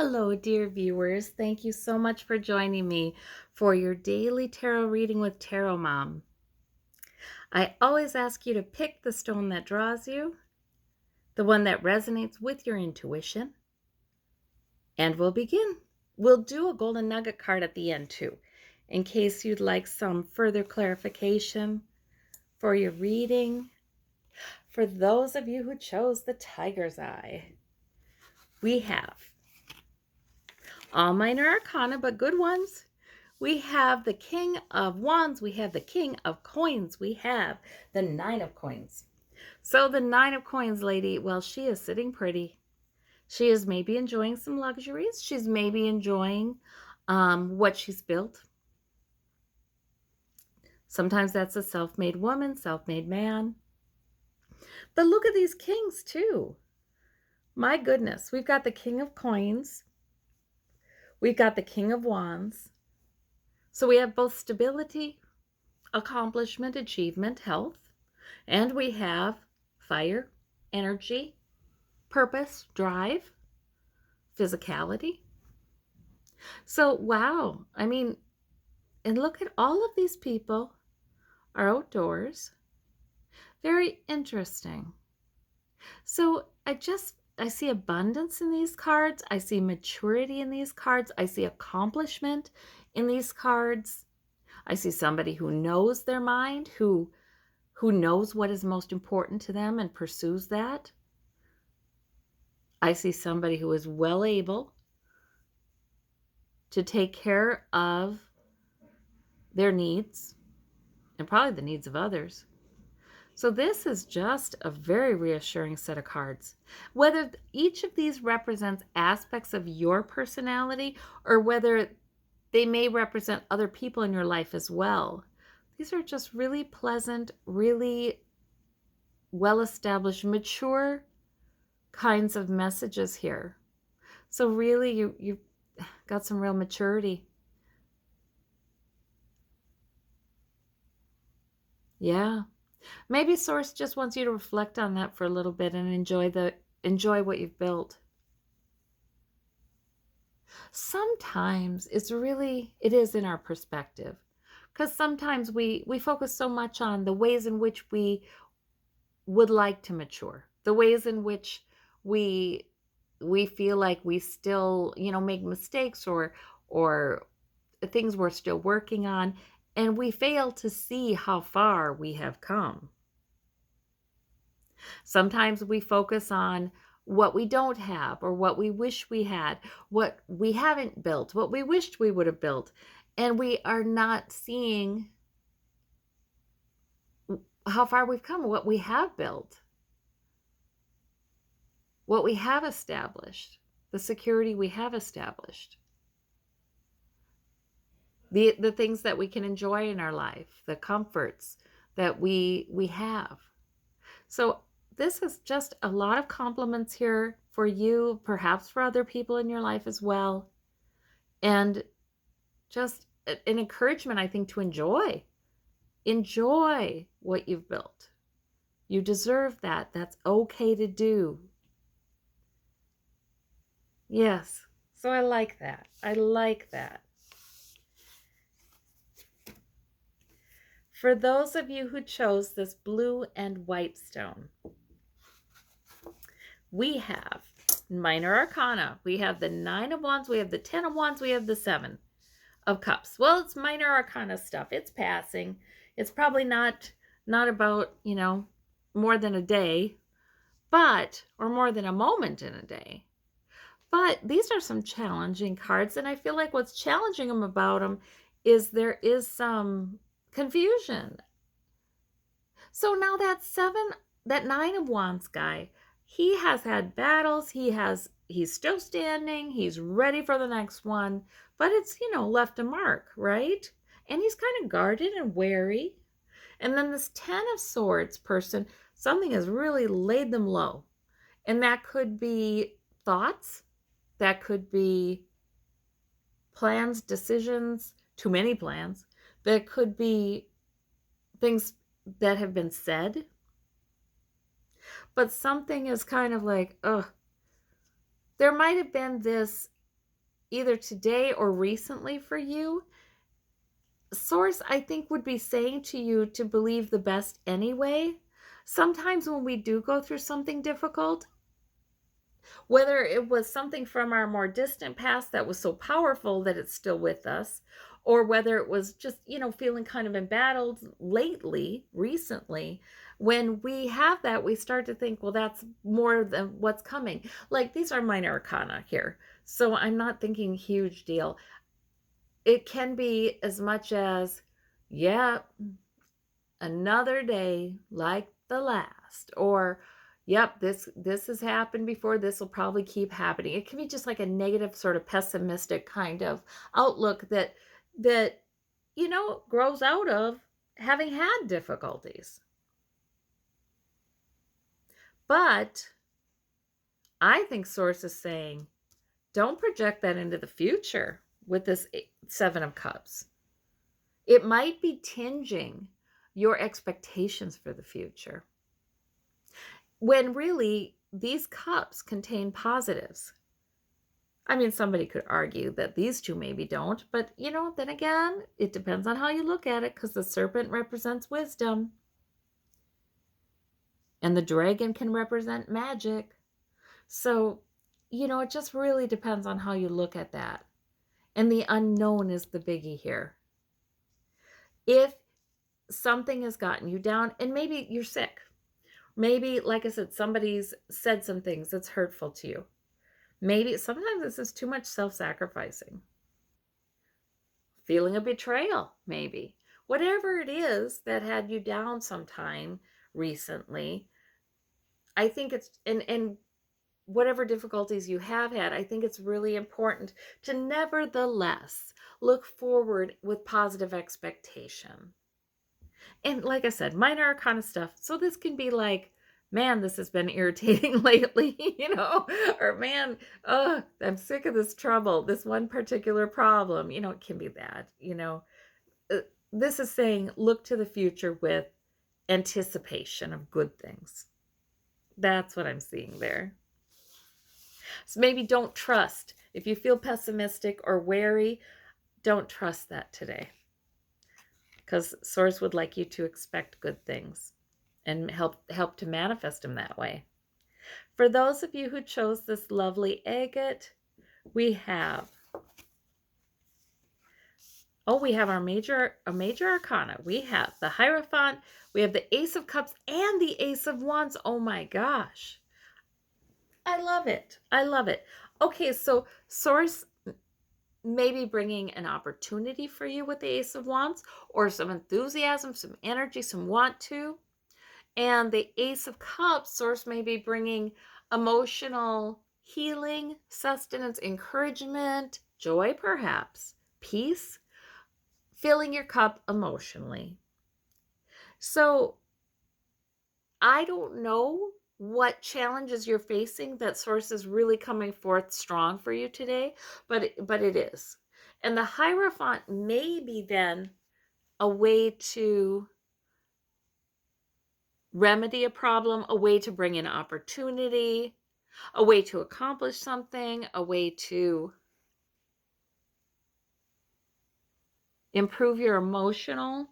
Hello, dear viewers. Thank you so much for joining me for your daily tarot reading with Tarot Mom. I always ask you to pick the stone that draws you, the one that resonates with your intuition, and we'll begin. We'll do a golden nugget card at the end too, in case you'd like some further clarification for your reading. For those of you who chose the tiger's eye, we have all minor arcana, but good ones. We have the King of Wands. We have the King of Coins. We have the Nine of Coins. So the Nine of Coins lady, well, she is sitting pretty. She is maybe enjoying some luxuries. She's maybe enjoying what she's built. Sometimes that's a self-made woman, self-made man. But look at these kings too. My goodness, we've got the King of Coins. We've got the King of Wands. So we have both stability, accomplishment, achievement, health, and we have fire, energy, purpose, drive, physicality. So, wow. I mean, and look at all of these people are outdoors. Very interesting. So I see abundance in these cards. I see maturity in these cards. I see accomplishment in these cards. I see somebody who knows their mind, who knows what is most important to them and pursues that. I see somebody who is well able to take care of their needs and probably the needs of others. So this is just a very reassuring set of cards. Whether each of these represents aspects of your personality or whether they may represent other people in your life as well. These are just really pleasant, really well-established, mature kinds of messages here. So really, you got some real maturity. Yeah. Maybe Source just wants you to reflect on that for a little bit and enjoy what you've built. Sometimes it is in our perspective. Because sometimes we focus so much on the ways in which we would like to mature, the ways in which we feel like we still, make mistakes or things we're still working on, and we fail to see how far we have come. Sometimes we focus on what we don't have or what we wish we had, what we haven't built, what we wished we would have built, and we are not seeing how far we've come, what we have built, what we have established, the security we have established, the things that we can enjoy in our life, the comforts that we have. So this is just a lot of compliments here for you, perhaps for other people in your life as well. And just an encouragement, I think, to enjoy what you've built. You deserve that. That's okay to do. Yes. So I like that. I like that. For those of you who chose this blue and white stone, we have minor arcana. We have the Nine of Wands. We have the Ten of Wands. We have the Seven of Cups. Well, it's minor arcana stuff. It's passing. It's probably not about, more than a day, or more than a moment in a day. But these are some challenging cards, and I feel like what's challenging about them is there is some confusion. So now that Nine of Wands guy, he has had battles. He's still standing. He's ready for the next one, but it's, left a mark, right? And he's kind of guarded and wary. And then this Ten of Swords person, something has really laid them low. And that could be thoughts. That could be plans, decisions, too many plans. That could be things that have been said. But something is kind of like, there might have been this either today or recently for you, Source, I think, would be saying to you to believe the best anyway. Sometimes when we do go through something difficult, whether it was something from our more distant past that was so powerful that it's still with us, or whether it was just, feeling kind of embattled lately, recently, when we have that, we start to think, well, that's more than what's coming. Like these are minor arcana here. So I'm not thinking huge deal. It can be as much as, yeah, another day like the last, or yep, this has happened before, this will probably keep happening. It can be just like a negative, sort of pessimistic kind of outlook that grows out of having had difficulties. But I think Source is saying, don't project that into the future with this Seven of Cups. It might be tinging your expectations for the future, when really these cups contain positives. I mean, somebody could argue that these two maybe don't, but then again, it depends on how you look at it, because the serpent represents wisdom and the dragon can represent magic. So, it just really depends on how you look at that. And the unknown is the biggie here. If something has gotten you down, and maybe you're sick, maybe, like I said, somebody's said some things that's hurtful to you. Maybe sometimes this is too much self-sacrificing. Feeling a betrayal, maybe. Whatever it is that had you down sometime recently, I think it's, and whatever difficulties you have had, I think it's really important to nevertheless look forward with positive expectation. And like I said, minor arcana stuff. So this can be like, man, this has been irritating lately, or man, I'm sick of this trouble, this one particular problem, it can be that, this is saying, look to the future with anticipation of good things. That's what I'm seeing there. So maybe don't trust. If you feel pessimistic or wary, don't trust that today, because Source would like you to expect good things and help to manifest them that way. For those of you who chose this lovely agate, we have our major arcana. We have the Hierophant, we have the Ace of Cups, and the Ace of Wands. Oh my gosh. I love it. I love it. Okay, so Source may be bringing an opportunity for you with the Ace of Wands, or some enthusiasm, some energy, some want to. And the Ace of Cups, Source may be bringing emotional healing, sustenance, encouragement, joy perhaps, peace, filling your cup emotionally. So I don't know what challenges you're facing that Source is really coming forth strong for you today, but it is. And the Hierophant may be then a way to remedy a problem, a way to bring in opportunity, a way to accomplish something, a way to improve your emotional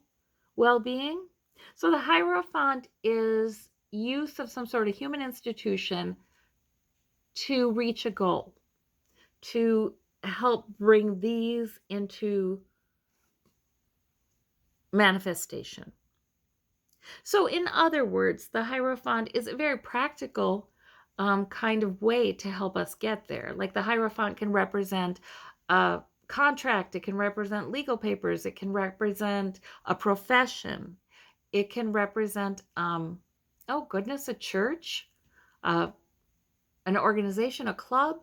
well-being. So the Hierophant is use of some sort of human institution to reach a goal, to help bring these into manifestation. So in other words, the Hierophant is a very practical kind of way to help us get there. Like the Hierophant can represent a contract, it can represent legal papers, it can represent a profession, it can represent, a church, an organization, a club,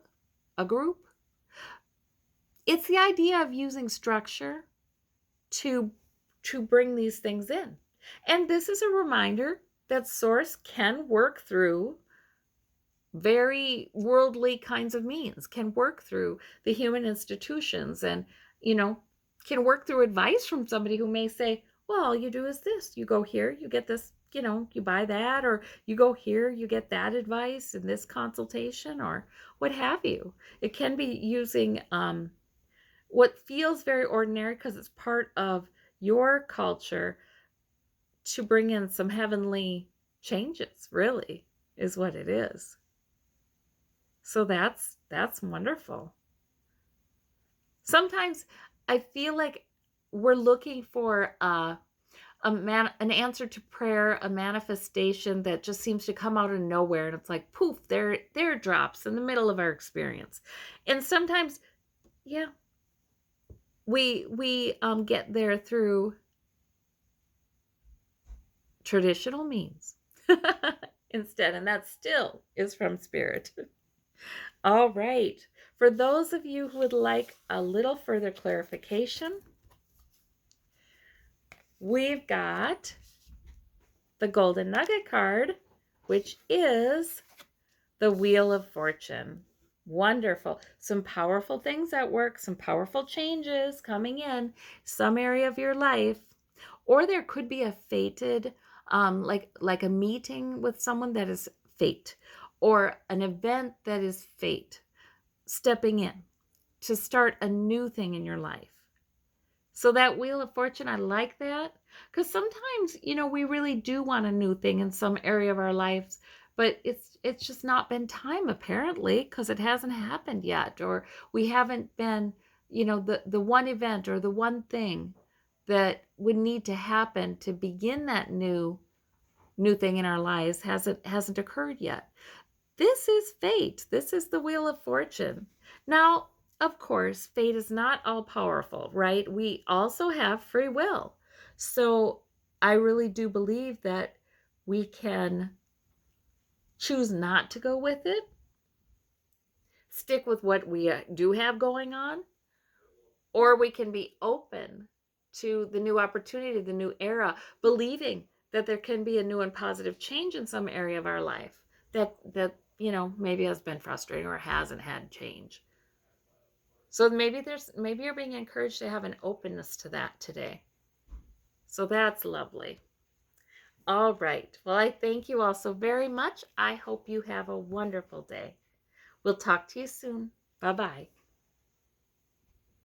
a group. It's the idea of using structure to bring these things in. And this is a reminder that Source can work through very worldly kinds of means, can work through the human institutions, and, can work through advice from somebody who may say, well, all you do is this. You go here, you get this you buy that, or you go here, you get that advice in this consultation, or what have you. It can be using what feels very ordinary because it's part of your culture to bring in some heavenly changes, really, is what it is. So that's wonderful. Sometimes I feel like we're looking for an answer to prayer, a manifestation that just seems to come out of nowhere, and it's like poof, there it drops in the middle of our experience. And sometimes, yeah, we get there through traditional means instead, and that still is from spirit. All right. For those of you who would like a little further clarification, we've got the Golden Nugget card, which is the Wheel of Fortune. Wonderful. Some powerful things at work, some powerful changes coming in some area of your life. Or there could be a fated, like a meeting with someone that is fate, or an event that is fate, stepping in to start a new thing in your life. So that Wheel of Fortune, I like that, because sometimes, we really do want a new thing in some area of our lives, but it's just not been time, apparently, because it hasn't happened yet, or we haven't been, the one event or the one thing that would need to happen to begin that new thing in our lives hasn't occurred yet. This is fate. This is the Wheel of Fortune. Now, of course, fate is not all powerful, right? We also have free will. So I really do believe that we can choose not to go with it, stick with what we do have going on, or we can be open to the new opportunity, the new era, believing that there can be a new and positive change in some area of our life that maybe has been frustrating or hasn't had change. So maybe you're being encouraged to have an openness to that today. So that's lovely. All right. Well, I thank you all so very much. I hope you have a wonderful day. We'll talk to you soon. Bye-bye.